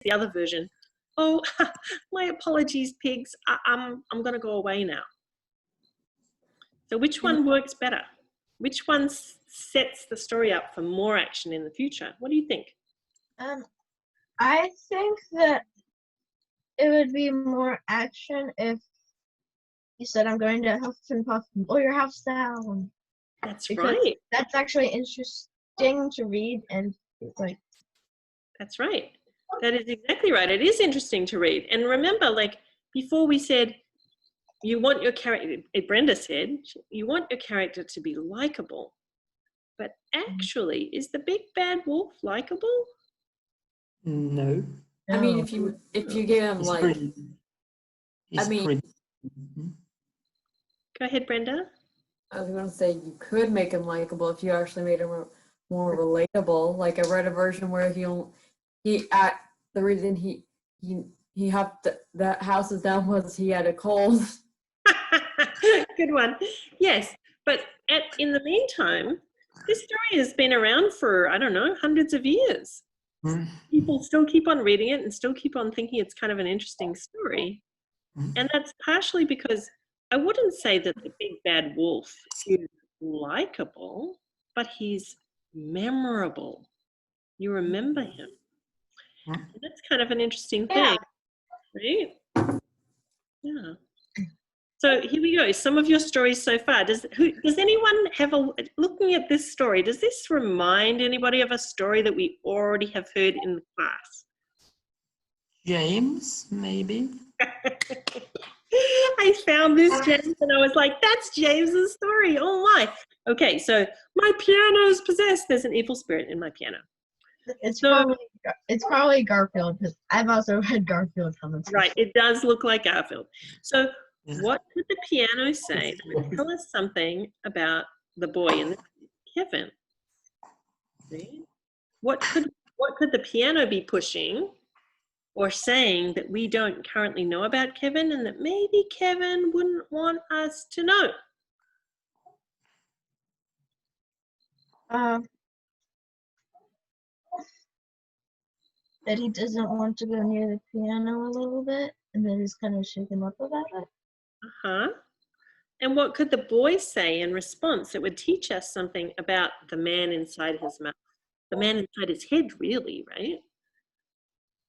the other version. Oh, my apologies, pigs. I'm going to go away now. So which one works better? Which one sets the story up for more action in the future? What do you think? I think that it would be more action if you said, I'm going to huff and puff and blow your house down. That's right. That's actually interesting to read, and it's like. That's right. That is exactly right. It is interesting to read. And remember, like before we said, you want your character, Brenda said, you want your character to be likable. But actually, is the big bad wolf likable? No. I mean, if you give him like, Go ahead, Brenda. I was going to say you could make him likable if you actually made him more relatable. Like I read a version where the reason he hopped that houses down was he had a cold. Good one. Yes, but in the meantime, this story has been around for, I don't know, hundreds of years. People still keep on reading it and still keep on thinking it's kind of an interesting story. And that's partially because I wouldn't say that the big bad wolf is likable, but he's memorable. You remember him. And that's kind of an interesting thing, right? Yeah. So here we go. Some of your stories so far. Does anyone have looking at this story, does this remind anybody of a story that we already have heard in the class? James, maybe. I found this, James, and I was like, that's James's story. Oh my. Okay, so my piano is possessed. There's an evil spirit in my piano. It's probably Garfield, because I've also read Garfield comments. Right, it does look like Garfield. So what could the piano say that would tell us something about the boy and Kevin? See? What could the piano be pushing or saying that we don't currently know about Kevin and that maybe Kevin wouldn't want us to know? That he doesn't want to go near the piano a little bit, and then he's kind of shaken up about it. And what could the boy say in response that would teach us something about the man inside his mouth? The man inside his head, really, right?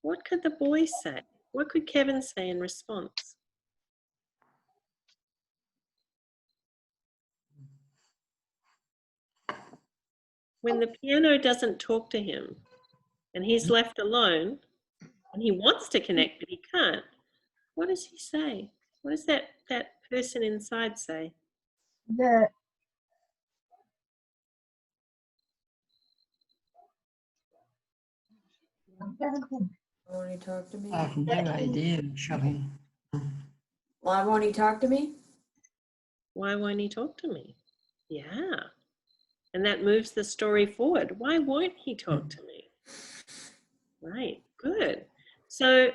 What could the boy say? What could Kevin say in response? When the piano doesn't talk to him and he's left alone and he wants to connect but he can't, what does he say? What does that person inside say? That Won't he talk to me? I have no idea, actually. Why won't he talk to me? Why won't he talk to me? Yeah. And that moves the story forward. Why won't he talk to me? Right, good. So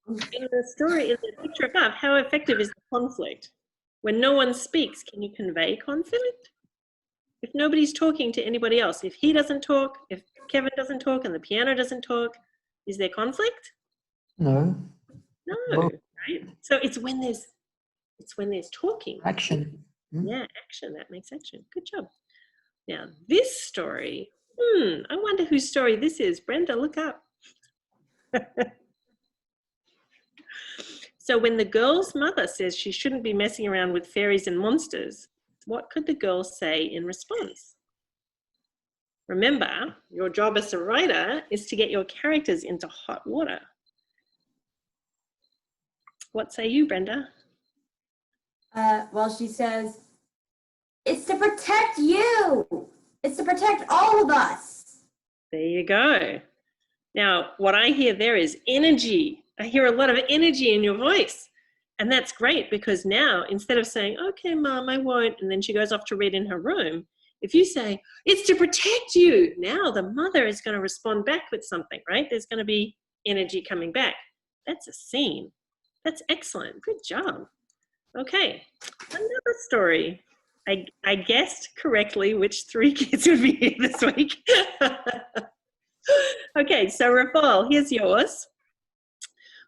in the story, in the picture above, how effective is the conflict? When no one speaks, can you convey conflict? If nobody's talking to anybody else, if he doesn't talk, if Kevin doesn't talk and the piano doesn't talk, is there conflict? No. No, right? So it's when there's talking. Action. Yeah, action, that makes action. Good job. Now this story, I wonder whose story this is. Brenda, look up. So when the girl's mother says she shouldn't be messing around with fairies and monsters, what could the girl say in response? Remember, your job as a writer is to get your characters into hot water. What say you, Brenda? Well, she says, it's to protect you. It's to protect all of us. There you go. Now, what I hear there is energy. I hear a lot of energy in your voice. And that's great because now, instead of saying, okay, Mom, I won't, and then she goes off to read in her room, if you say, it's to protect you, now the mother is going to respond back with something, right? There's going to be energy coming back. That's a scene. That's excellent. Good job. Okay, another story. I guessed correctly which 3 kids would be here this week. Okay, so Rafal, here's yours.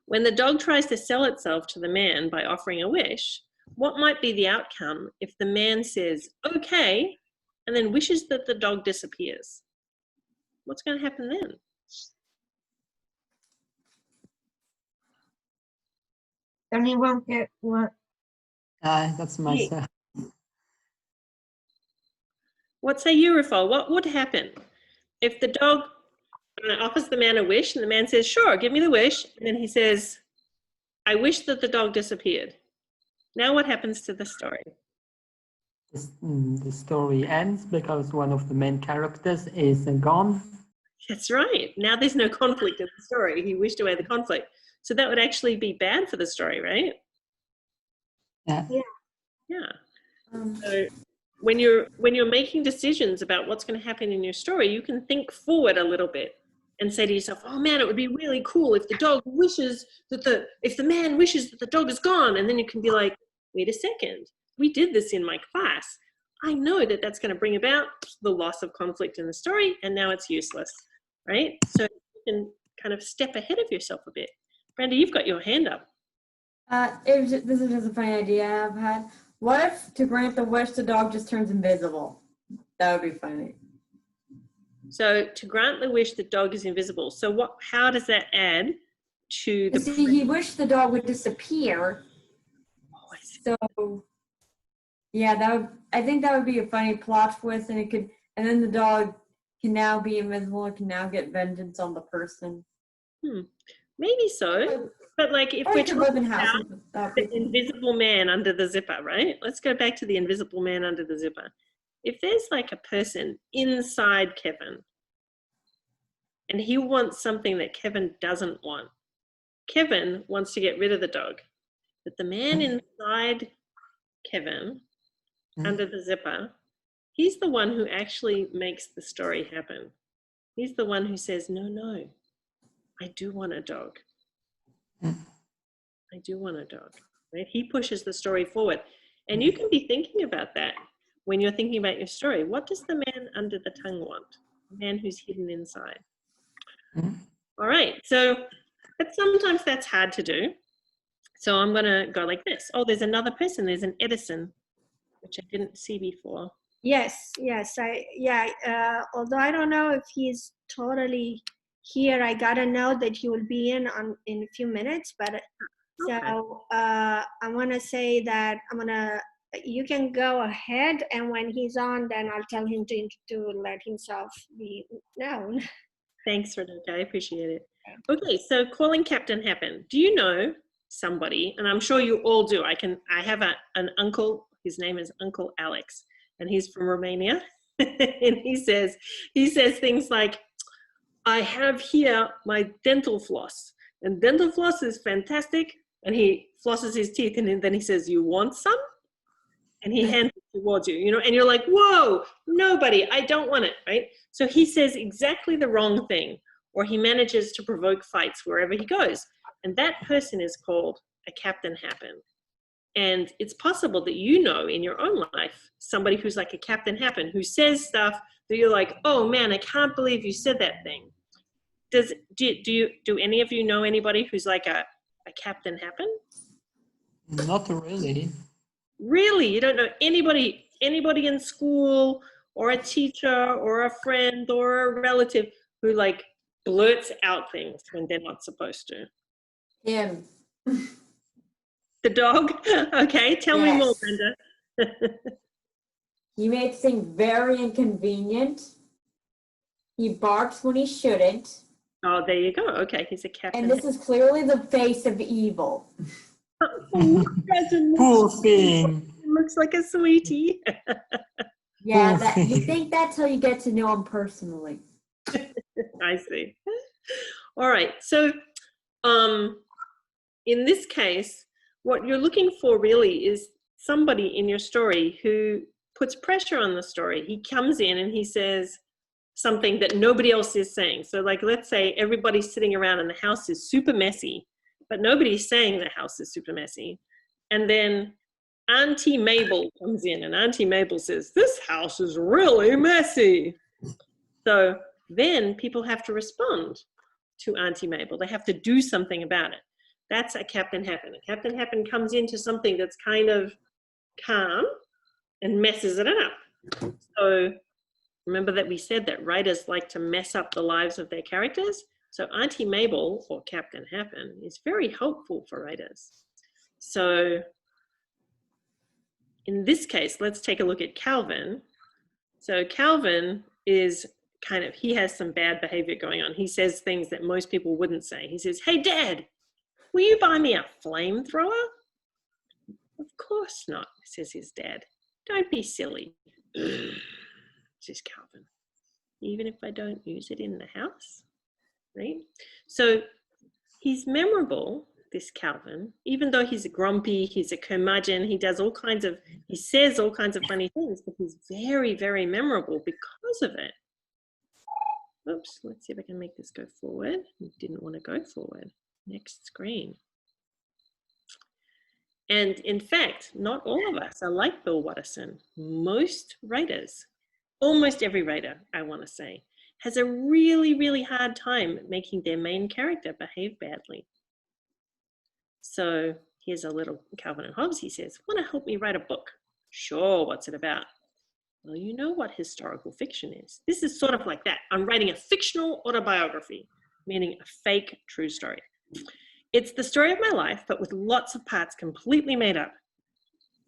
When the dog tries to sell itself to the man by offering a wish, what might be the outcome if the man says, okay, and then wishes that the dog disappears? What's going to happen then? Then he won't get what. That's myself. What say you, Rafal? What would happen if the dog offers the man a wish and the man says, sure, give me the wish, and then he says, I wish that the dog disappeared. Now what happens to the story? The story ends because one of the main characters is gone. That's right. Now there's no conflict in the story. He wished away the conflict. So that would actually be bad for the story, right? Yeah. So when you're making decisions about what's going to happen in your story, you can think forward a little bit and say to yourself, oh man, it would be really cool if the dog wishes that if the man wishes that the dog is gone. And then you can be like, wait a second, we did this in my class. I know that that's going to bring about the loss of conflict in the story, and now it's useless, right? So you can kind of step ahead of yourself a bit. Brenda, you've got your hand up. This is just a funny idea I've had. What if, to grant the wish, the dog just turns invisible? That would be funny. So to grant the wish, the dog is invisible. So how does that add to the... See, he wished the dog would disappear. Oh, I see. So, yeah, I think that would be a funny plot twist, and then the dog can now be invisible and can now get vengeance on the person. Maybe so. But like if we're talking about the invisible man under the zipper, right? Let's go back to the invisible man under the zipper. If there's like a person inside Kevin and he wants something that Kevin doesn't want, Kevin wants to get rid of the dog. But the man inside Kevin under the zipper, he's the one who actually makes the story happen. He's the one who says, no, I do want a dog. I do want a dog, right? He pushes the story forward. And you can be thinking about that when you're thinking about your story. What does the man under the tongue want? The man who's hidden inside. All right, but sometimes that's hard to do. So I'm gonna go like this. Oh, there's another person. There's an Edison, which I didn't see before. Yes. Although I don't know if he's totally here, I got a note that he will be in a few minutes, but Okay. so I'm gonna say that you can go ahead, and when he's on, then I'll tell him to let himself be known. Thanks, Rebecca. I appreciate it. Okay, so calling captain happened. Do you know somebody, and I'm sure you all do. I have an uncle, his name is Uncle Alex, and he's from Romania. And he says things like, I have here my dental floss, and dental floss is fantastic. And he flosses his teeth, and then he says, you want some? And he hands it towards you, and you're like, whoa, nobody, I don't want it, right? So he says exactly the wrong thing, or he manages to provoke fights wherever he goes. And that person is called a captain happen. And it's possible that in your own life, somebody who's like a captain happen, who says stuff that you're like, oh man, I can't believe you said that thing. Do any of you know anybody who's like a captain happen? Not really. Really? You don't know anybody in school or a teacher or a friend or a relative who like blurts out things when they're not supposed to? Him. The dog? Okay, tell me more, Brenda. He makes things very inconvenient. He barks when he shouldn't. Oh, there you go. Okay, he's a captain. And this is clearly the face of evil. Poor thing. Looks like a sweetie. Yeah, you think that till you get to know him personally. I see. All right. So in this case, what you're looking for really is somebody in your story who puts pressure on the story. He comes in and he says something that nobody else is saying. So like, let's say everybody's sitting around and the house is super messy, but nobody's saying the house is super messy. And then Auntie Mabel comes in and Auntie Mabel says, this house is really messy. So then people have to respond to Auntie Mabel. They have to do something about it. That's a Captain Happen. A Captain Happen comes into something that's kind of calm and messes it up. So remember that we said that writers like to mess up the lives of their characters. So Auntie Mabel, or Captain Happen, is very helpful for writers. So in this case, let's take a look at Calvin. So Calvin is kind of, he has some bad behavior going on. He says things that most people wouldn't say. He says, "Hey, Dad, will you buy me a flamethrower?" "Of course not," says his dad. "Don't be silly," says Calvin. "Even if I don't use it in the house," right? So he's memorable, this Calvin, even though he's a grumpy, he's a curmudgeon, he says all kinds of funny things, but he's very, very memorable because of it. Oops, let's see if I can make this go forward. It didn't want to go forward. Next screen. And in fact, not all of us are like Bill Watterson. Most writers, almost every writer, I want to say, has a really, really hard time making their main character behave badly. So here's a little Calvin and Hobbes. He says, "Want to help me write a book?" "Sure, what's it about?" "Well, you know what historical fiction is. This is sort of like that. I'm writing a fictional autobiography," meaning a fake true story. "It's the story of my life, but with lots of parts completely made up."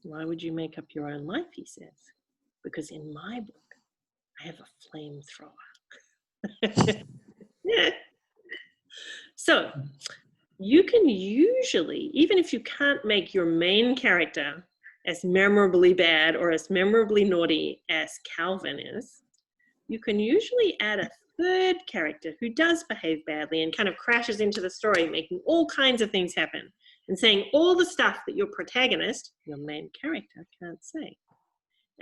"Why would you make up your own life?" he says. "Because in my book, I have a flamethrower." Yeah. So you can usually, even if you can't make your main character as memorably bad or as memorably naughty as Calvin is, you can usually add a third character who does behave badly and kind of crashes into the story, making all kinds of things happen and saying all the stuff that your protagonist, your main character, can't say.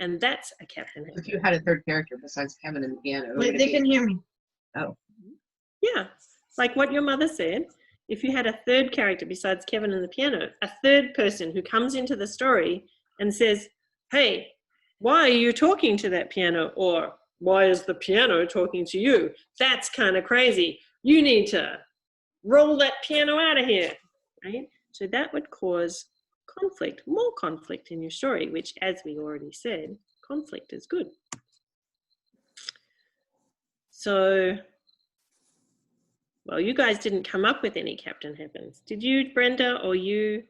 And that's a Captain Happen. If you had a third character besides Kevin and the piano. Wait, they can hear me. Oh. Yeah, like what your mother said. If you had a third character besides Kevin and the piano, a third person who comes into the story and says, "Hey, why are you talking to that piano?" Or, "Why is the piano talking to you? That's kind of crazy. You need to roll that piano out of here," right? So that would cause conflict, more conflict in your story, which, as we already said, conflict is good. So, well, you guys didn't come up with any Captain Happens. Did you, Brenda, or you,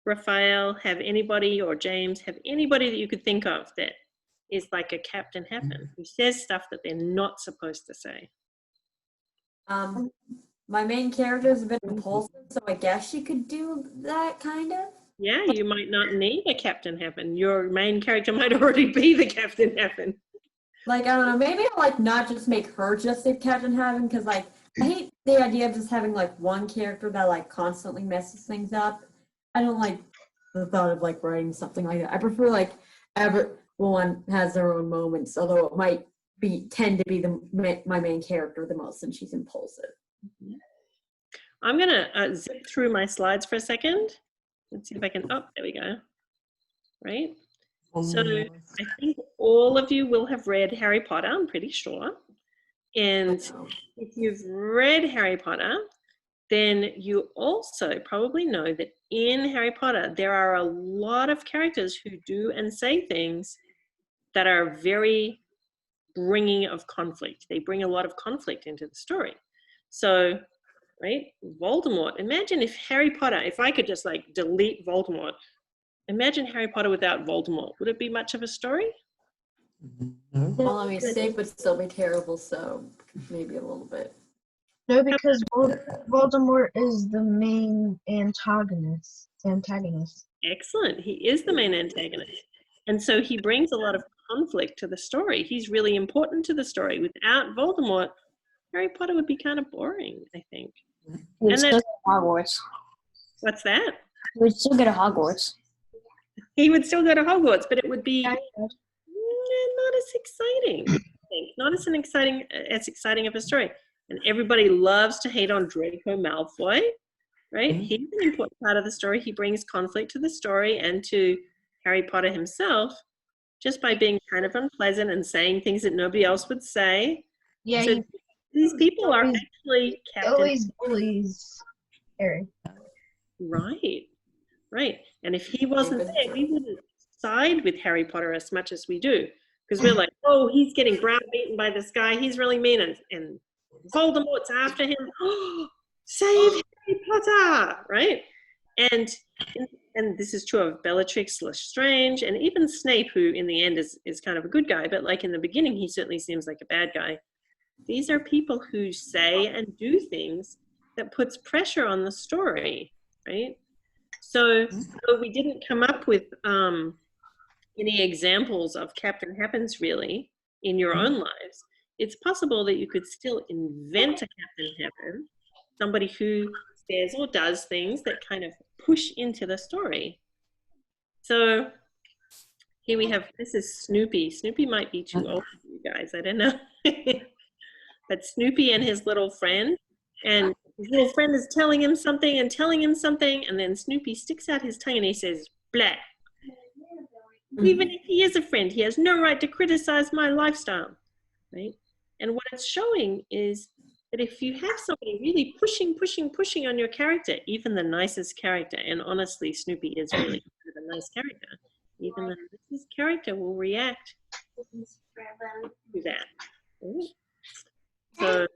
Raphael, have anybody, or James, have anybody that you could think of that is like a Captain Happen, who says stuff that they're not supposed to say? My main character is a bit impulsive, so I guess she could do that kind of. Yeah, you might not need a Captain Happen. Your main character might already be the Captain Happen. Like, I don't know, maybe I'll like not just make her just a Captain Happen, because like I hate the idea of just having like one character that like constantly messes things up. I don't like the thought of like writing something like that. I prefer like everyone has their own moments, although it might tend to be my main character the most, and she's impulsive. I'm gonna zip through my slides for a second. Let's see if I can, oh, there we go, right? So I think all of you will have read Harry Potter, I'm pretty sure. And if you've read Harry Potter, then you also probably know that in Harry Potter, there are a lot of characters who do and say things that are very bringing of conflict. They bring a lot of conflict into the story. So, right, Voldemort, imagine if Harry Potter, if I could just like delete Voldemort, imagine Harry Potter without Voldemort. Would it be much of a story? Well, I mean, safe would still be terrible, so maybe a little bit. No, because Voldemort is the main antagonist. Excellent. He is the main antagonist. And so he brings a lot of conflict to the story. He's really important to the story. Without Voldemort, Harry Potter would be kind of boring, I think. We'd still go to Hogwarts. What's that? We'd still go to Hogwarts. He would still go to Hogwarts, but it would be not as exciting. I think. Not as exciting of a story. And everybody loves to hate on Draco Malfoy, right? He's an important part of the story. He brings conflict to the story and to Harry Potter himself just by being kind of unpleasant and saying things that nobody else would say. Yeah, So these people are actually always bullies Harry. Right, right. And if he wasn't there, we wouldn't side with Harry Potter as much as we do. Because we're like, oh, he's getting browbeaten by this guy. He's really mean. And Voldemort's after him. Oh, save Harry Potter, right? And this is true of Bellatrix Lestrange, and even Snape, who in the end is kind of a good guy, but like in the beginning, he certainly seems like a bad guy. These are people who say and do things that puts pressure on the story, right? So we didn't come up with any examples of Captain Happens really in your own lives. It's possible that you could still invent a Captain Happen, somebody who says or does things that kind of push into the story. So here we have, this is Snoopy. Snoopy might be too old for you guys, I don't know. But Snoopy and his little friend, and his little friend is telling him something, and then Snoopy sticks out his tongue and he says, blah. Even if he is a friend, he has no right to criticize my lifestyle, right? And what it's showing is that if you have somebody really pushing on your character, even the nicest character, and honestly, Snoopy is really a nice character, even the nicest character will react to that. Right? So,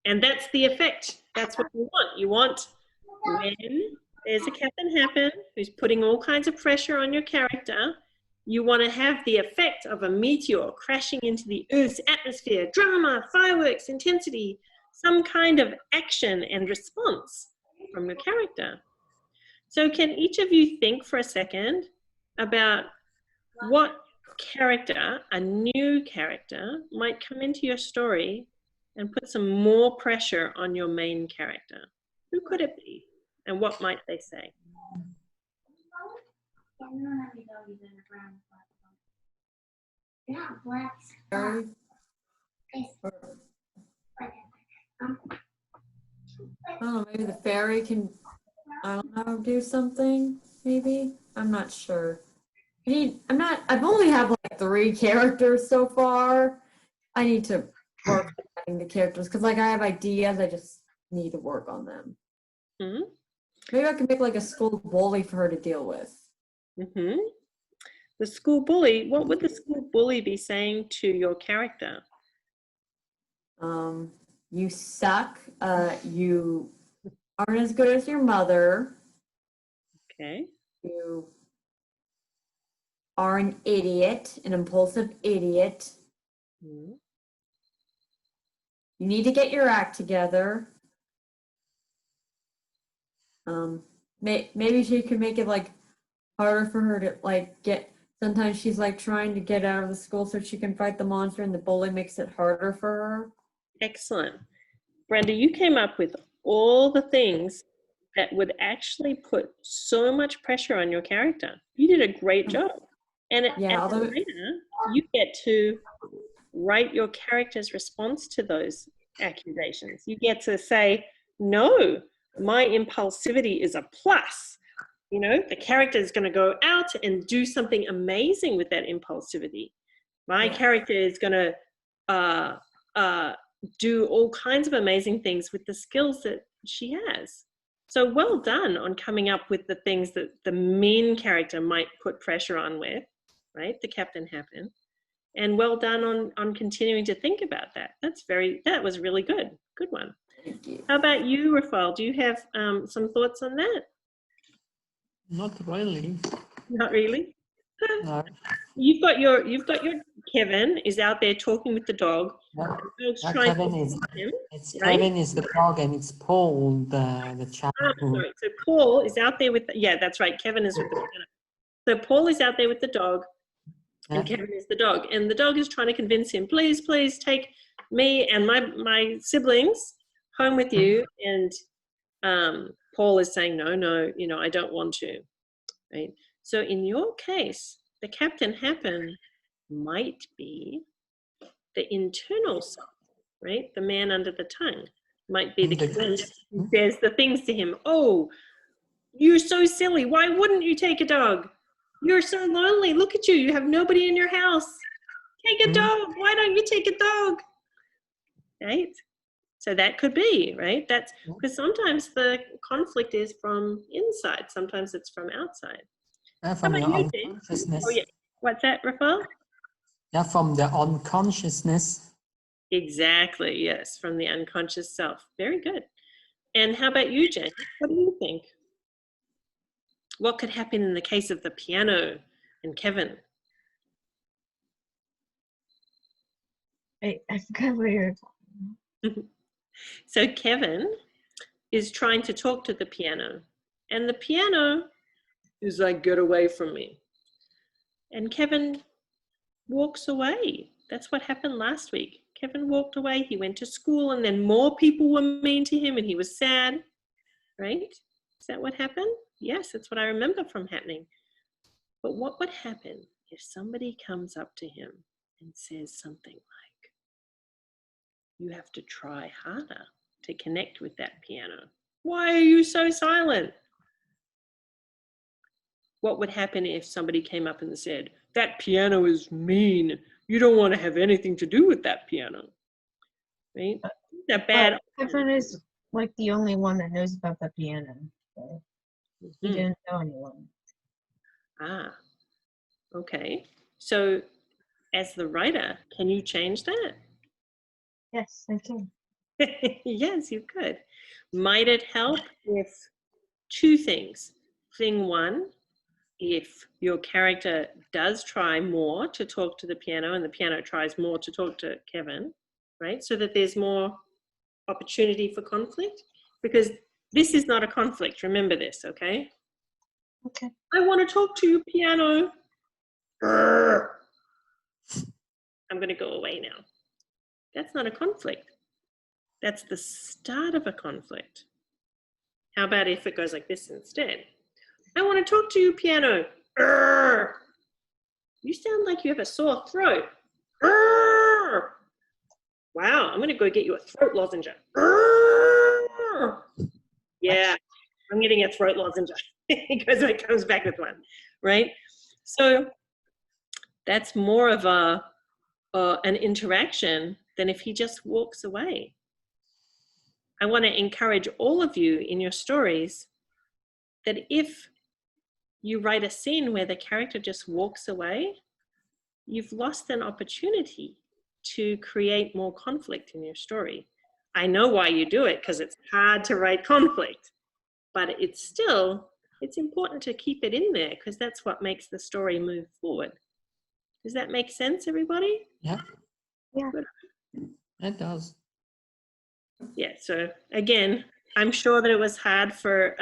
and that's the effect. That's what you want. You want when there's a Captain Happen who's putting all kinds of pressure on your character, you want to have the effect of a meteor crashing into the Earth's atmosphere, drama, fireworks, intensity, some kind of action and response from your character. So can each of you think for a second about what character, a new character, might come into your story and put some more pressure on your main character? Who could it be? And what might they say? Harry? Oh, maybe the fairy can, I don't know, do something, maybe? I'm not sure. I've only had like 3 characters so far. I need to work on writing the characters, because like I have ideas, I just need to work on them. Mm-hmm. Maybe I can make like a school bully for her to deal with. Mm-hmm. The school bully, what would the school bully be saying to your character? You suck. You aren't as good as your mother. Okay. You are an idiot, an impulsive idiot. Mm-hmm. You need to get your act together. Maybe she could make it like harder for her to like get. Sometimes she's like trying to get out of the school so she can fight the monster, and the bully makes it harder for her. Excellent. Brenda, you came up with all the things that would actually put so much pressure on your character. You did a great job. And Yeah, as a writer, you get to write your character's response to those accusations. You get to say, no, my impulsivity is a plus. You know, the character is going to go out and do something amazing with that impulsivity. My character is going to do all kinds of amazing things with the skills that she has. So well done on coming up with the things that the main character might put pressure on with, right? The Captain Happen. And well done on continuing to think about that. That was really good. Good one. Thank you. How about you, Rafael? Do you have some thoughts on that? Not really. Not really? No. You've got your Kevin is out there talking with the dog. No. The dog's No, trying Kevin to is him, it's right? Kevin is the dog and it's Paul the child. Sorry. So Paul is out there with that's right. Kevin is with the dog. So Paul is out there with the dog, and Kevin is the dog, and the dog is trying to convince him, please take me and my siblings home with you. And Paul is saying, no, I don't want to, right? So in your case, the Captain Happen might be the internal self, right? The man under the tongue might be the Kevin who says the things to him. Oh, you're so silly. Why wouldn't you take a dog? You're so lonely. Look at you. You have nobody in your house. Take a dog. Why don't you take a dog? Right? So that could be, right? That's because sometimes the conflict is from inside, sometimes it's from outside. From How your about you, Jane? unconsciousness. Oh, yeah. What's that, Rafael? Yeah, from the unconsciousness. Exactly, yes, from the unconscious self. Very good. And how about you, Jen? What do you think? What could happen in the case of the piano and Kevin? I forgot what you're So Kevin is trying to talk to the piano, and the piano is like, get away from me. And Kevin walks away. That's what happened last week. Kevin walked away. He went to school, and then more people were mean to him, and he was sad, right? Is that what happened? Yes, that's what I remember from happening. But what would happen if somebody comes up to him and says something like, you have to try harder to connect with that piano. Why are you so silent? What would happen if somebody came up and said, that piano is mean. You don't want to have anything to do with that piano. Right? It's a bad. Kevin is like the only one that knows about the piano. So he didn't tell anyone. Ah, okay. So as the writer, can you change that? Yes, I can. Yes, you could. Might it help if two things? Thing one, if your character does try more to talk to the piano and the piano tries more to talk to Kevin, right? So that there's more opportunity for conflict, because this is not a conflict. Remember this, okay? Okay. I want to talk to you, piano. I'm going to go away now. That's not a conflict. That's the start of a conflict. How about if it goes like this instead? I want to talk to you, piano. You sound like you have a sore throat. Wow, I'm going to go get you a throat lozenge. Yeah, I'm getting a throat lozenge because it comes back with one, right? So that's more of an interaction than if he just walks away. I want to encourage all of you in your stories that if you write a scene where the character just walks away, you've lost an opportunity to create more conflict in your story. I know why you do it, because it's hard to write conflict, but it's important to keep it in there, because that's what makes the story move forward. Does that make sense, everybody? Yeah. Yeah. Good. It does. Yeah, so again, I'm sure that it was hard for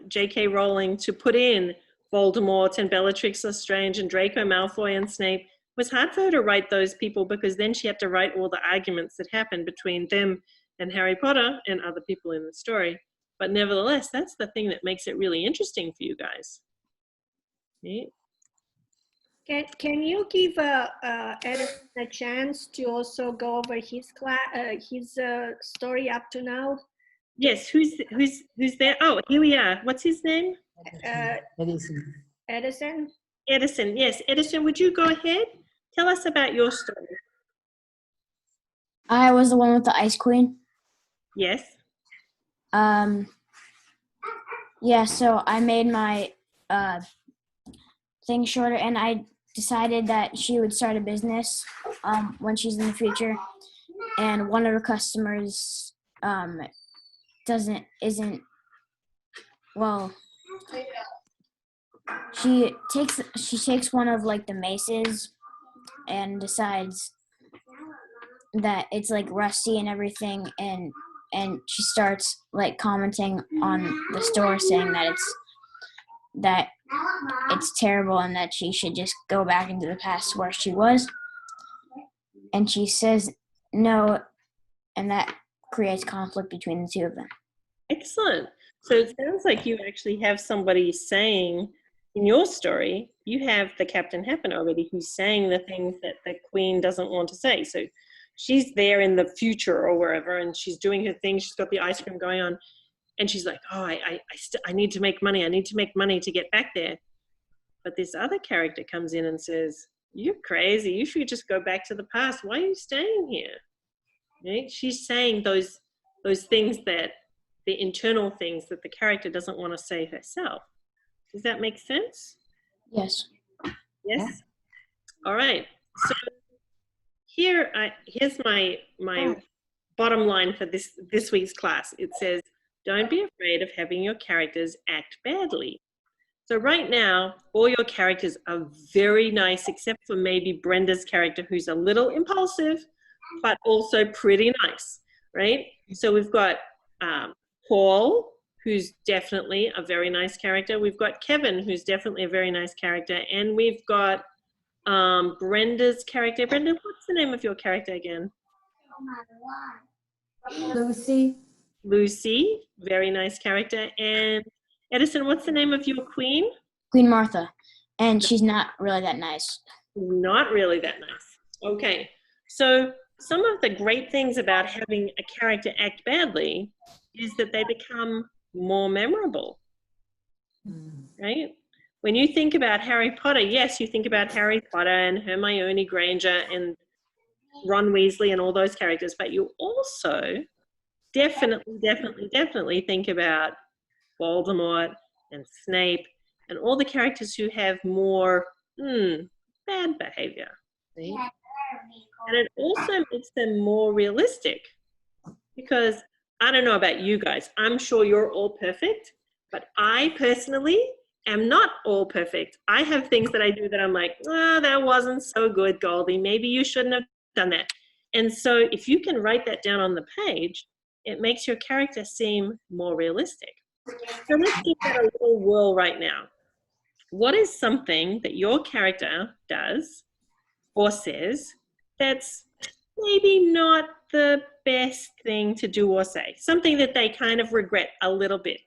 J.K. Rowling to put in Voldemort and Bellatrix Lestrange and Draco Malfoy and Snape. It was hard for her to write those people, because then she had to write all the arguments that happened between them and Harry Potter and other people in the story. But nevertheless, that's the thing that makes it really interesting for you guys. Yeah. Can you give Edison a chance to also go over his story up to now? Yes, who's there? Oh, here we are. What's his name? Edison. Edison? Edison. Yes, Edison, would you go ahead? Tell us about your story. I was the one with the Ice Queen. Yes. Yeah, so I made my thing shorter, and I decided that she would start a business when she's in the future, and one of her customers she takes one of like the maces and decides that it's like rusty and everything, and she starts like commenting on the store, saying that it's terrible and that she should just go back into the past where she was. And she says no, and that creates conflict between the two of them. Excellent. So it sounds like you actually have somebody saying in your story, you have the Captain Happen already, who's saying the things that the Queen doesn't want to say. So she's there in the future or wherever, and she's doing her thing. She's got the ice cream going on, and she's like, oh, I need to make money. I need to make money to get back there. But this other character comes in and says, you're crazy. You should just go back to the past. Why are you staying here? Right? She's saying those those things that, the internal things that the character doesn't want to say herself. Does that make sense? Yes. Yes? All right. So here's my bottom line for this week's class. It says, don't be afraid of having your characters act badly. So right now, all your characters are very nice, except for maybe Brenda's character, who's a little impulsive, but also pretty nice, right? So we've got Paul, who's definitely a very nice character. We've got Kevin, who's definitely a very nice character. And we've got Brenda's character. Brenda, what's the name of your character again? Lucy. Lucy, very nice character. And Edison, what's the name of your queen? Queen Martha. And she's not really that nice. Not really that nice. Okay. So some of the great things about having a character act badly is that they become more memorable, right? When you think about Harry Potter, yes, you think about Harry Potter and Hermione Granger and Ron Weasley and all those characters, but you also definitely think about Voldemort and Snape and all the characters who have more bad behavior, right? And it also makes them more realistic, because I don't know about you guys, I'm sure you're all perfect, but I personally am not all perfect. I have things that I do that I'm like, oh, that wasn't so good, Goldie. Maybe you shouldn't have done that. And so if you can write that down on the page, it makes your character seem more realistic. So let's give that a little whirl right now. What is something that your character does or says that's maybe not the best thing to do or say? Something that they kind of regret a little bit.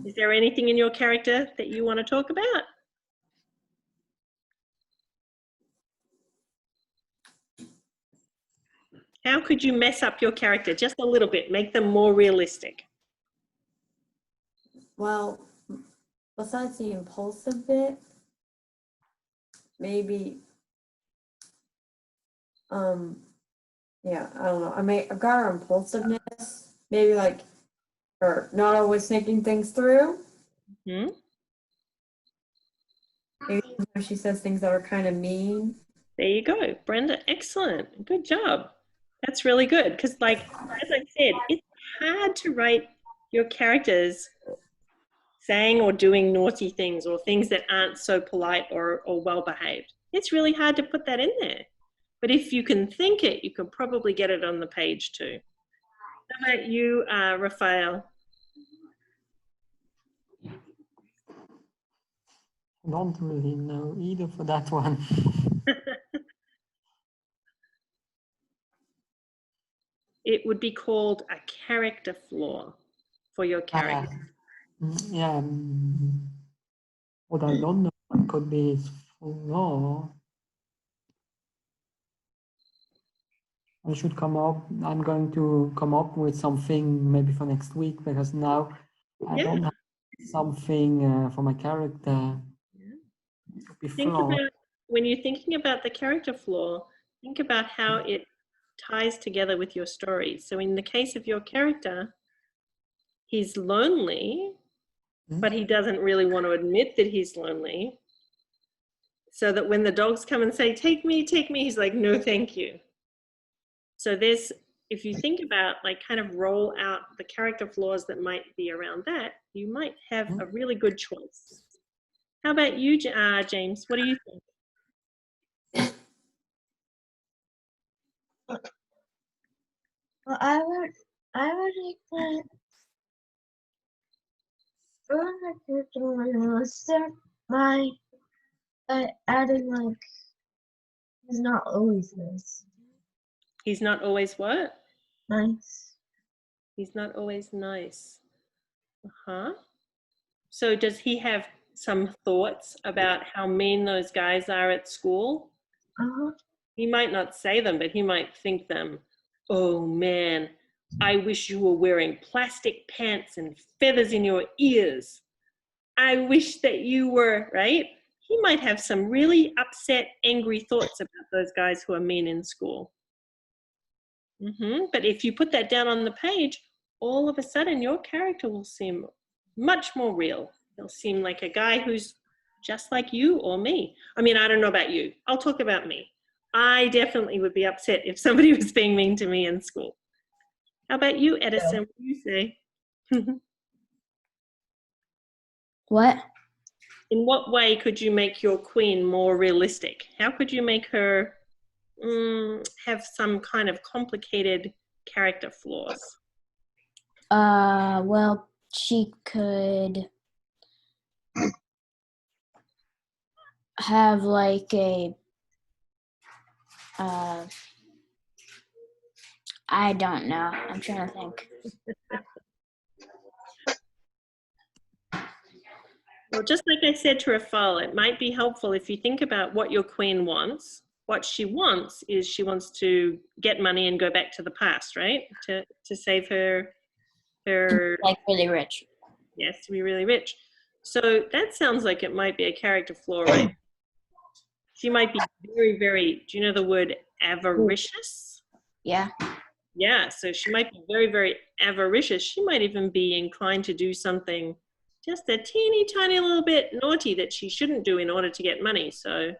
Is there anything in your character that you want to talk about? How could you mess up your character just a little bit, make them more realistic? Well, besides the impulsive bit, maybe, yeah, I don't know. I've got her impulsiveness, maybe like, or not always thinking things through. Hmm? Maybe sometimes she says things that are kind of mean. There you go, Brenda. Excellent. Good job. That's really good. Because, like, as I said, it's hard to write your characters saying or doing naughty things or things that aren't so polite or well behaved. It's really hard to put that in there. But if you can think it, you can probably get it on the page too. How about you, Raphael? I don't really know either for that one. It would be called a character flaw for your character. Yeah. What I don't know what could be flaw. I should I'm going to come up with something maybe for next week, because now I don't have something for my character. Think about, when you're thinking about the character flaw, think about how it ties together with your story. So in the case of your character, he's lonely, but he doesn't really want to admit that he's lonely. So that when the dogs come and say, take me, he's like, no, thank you. So if you think about, like, kind of roll out the character flaws that might be around that, you might have a really good choice. How about you, James? What do you think? Well, I would like that. For my character realistic, by adding, like, he's not always nice. He's not always what? Nice. He's not always nice. So does he have some thoughts about how mean those guys are at school? He might not say them, but he might think them. Oh man, I wish you were wearing plastic pants and feathers in your ears. I wish that you were, right? He might have some really upset, angry thoughts about those guys who are mean in school. But if you put that down on the page, all of a sudden your character will seem much more real. They'll seem like a guy who's just like you or me. I mean, I don't know about you. I'll talk about me. I definitely would be upset if somebody was being mean to me in school. How about you, Edison? What do you say? What? In what way could you make your queen more realistic? How could you make her have some kind of complicated character flaws? Well, she could have like a, I don't know. I'm trying to think. Well, just like I said to Rafal, it might be helpful if you think about what your queen wants. What she wants is she wants to get money and go back to the past, right? To save her Like really rich. Yes, to be really rich. So that sounds like it might be a character flaw, right? She might be very, very, do you know the word avaricious? Yeah. Yeah, so she might be very, very avaricious. She might even be inclined to do something just a teeny tiny little bit naughty that she shouldn't do in order to get money. So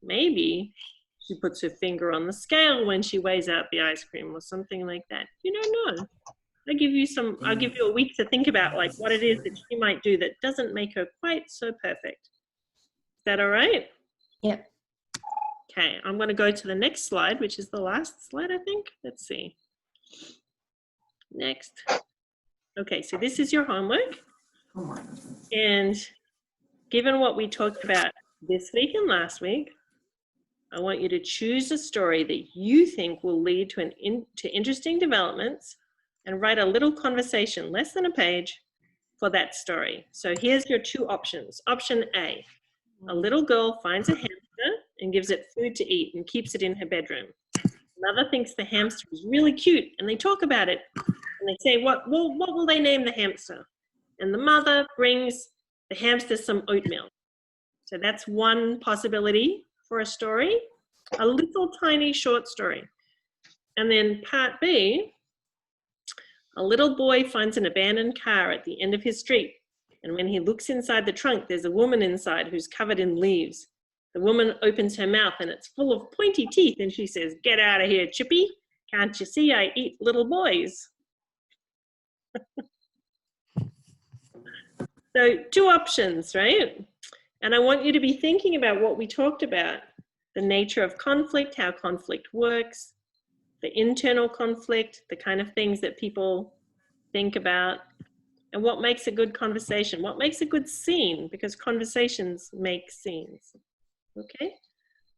maybe she puts her finger on the scale when she weighs out the ice cream or something like that. You don't know. I'll give you a week to think about like what it is that she might do that doesn't make her quite so perfect. Is that all right? Yep. Okay, I'm going to go to the next slide, which is the last slide, I think. Let's see. Next. Okay, so this is your homework. And given what we talked about this week and last week, I want you to choose a story that you think will lead to interesting developments and write a little conversation, less than a page, for that story. So here's your two options. Option A, a little girl finds a hamster and gives it food to eat and keeps it in her bedroom. Mother thinks the hamster is really cute and they talk about it. And they say, what will they name the hamster? And the mother brings the hamster some oatmeal. So that's one possibility for a story, a little tiny short story. And then part B, a little boy finds an abandoned car at the end of his street. And when he looks inside the trunk, there's a woman inside who's covered in leaves. The woman opens her mouth and it's full of pointy teeth. And she says, "Get out of here, Chippy. Can't you see I eat little boys?" So 2 options, right? And I want you to be thinking about what we talked about, the nature of conflict, how conflict works, the internal conflict, the kind of things that people think about, and what makes a good conversation, what makes a good scene, because conversations make scenes, okay?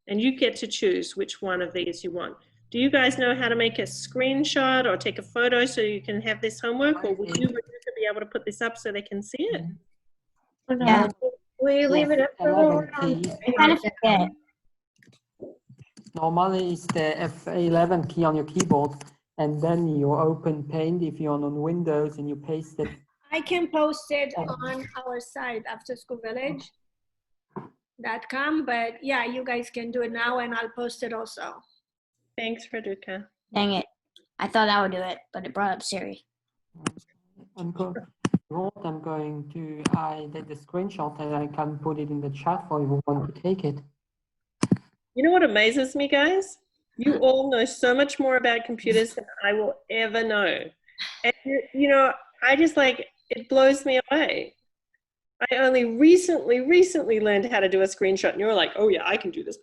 And you get to choose which one of these you want. Do you guys know how to make a screenshot or take a photo so you can have this homework, or would you be able to put this up so they can see it? Yeah. We leave it up for a little while. I kind of forget. Normally it's the F11 key on your keyboard, and then you open Paint if you're on Windows and you paste it. I can post it on our site, afterschoolvillage.com, but yeah, you guys can do it now and I'll post it also. Thanks, Frederica. Dang it. I thought I would do it, but it brought up Siri. I'm going to I did the screenshot and I can put it in the chat for you who want to take it. You know what amazes me, guys? You all know so much more about computers than I will ever know. And, you know, I just like, it blows me away. I only recently learned how to do a screenshot, and you're like, oh yeah, I can do this.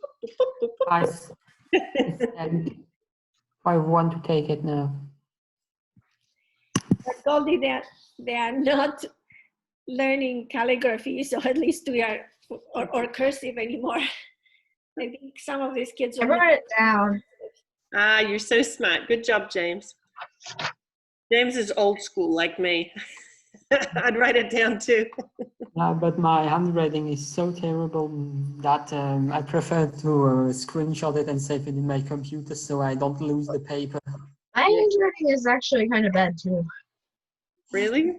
I want to take it now. But Goldie, they are not learning calligraphy, so at least we are, or cursive anymore. I think some of these kids I wrote it down. Ah, you're so smart. Good job, James. James is old school like me. I'd write it down too. Yeah, but my handwriting is so terrible that I prefer to screenshot it and save it in my computer so I don't lose the paper. My handwriting is actually kind of bad too. Really?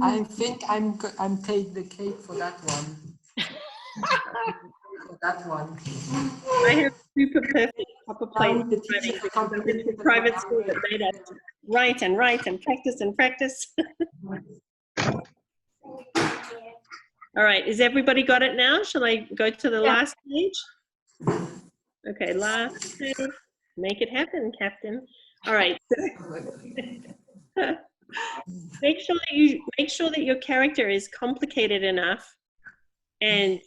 I think I'm take the cake for that one. For that one. I have super perfect Proper play No, the teacher writing because can't I'm in print a it at private my school that age. made us write and write and practice and practice. All right, is everybody got it now? Shall I go to the last page? Okay, last page. Make it happen, Captain. All right. Make sure that your character is complicated enough and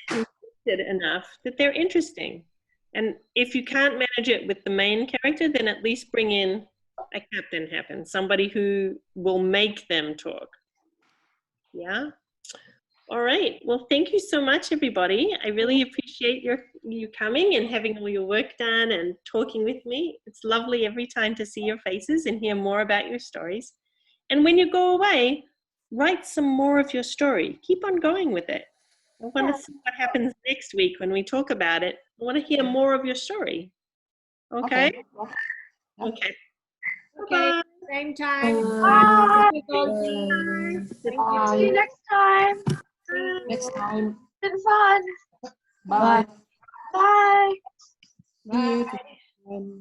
interested enough that they're interesting. And if you can't manage it with the main character, then at least bring in a captain happen, somebody who will make them talk. Yeah. All right. Well, thank you so much, everybody. I really appreciate you coming and having all your work done and talking with me. It's lovely every time to see your faces and hear more about your stories. And when you go away, write some more of your story. Keep on going with it. I want to see what happens next week when we talk about it. I want to hear more of your story. Okay? Okay. Okay, same time. Bye. Thank you, Goldie. Thank you. See you next time. Next time. Been fun. Bye. Bye. See you.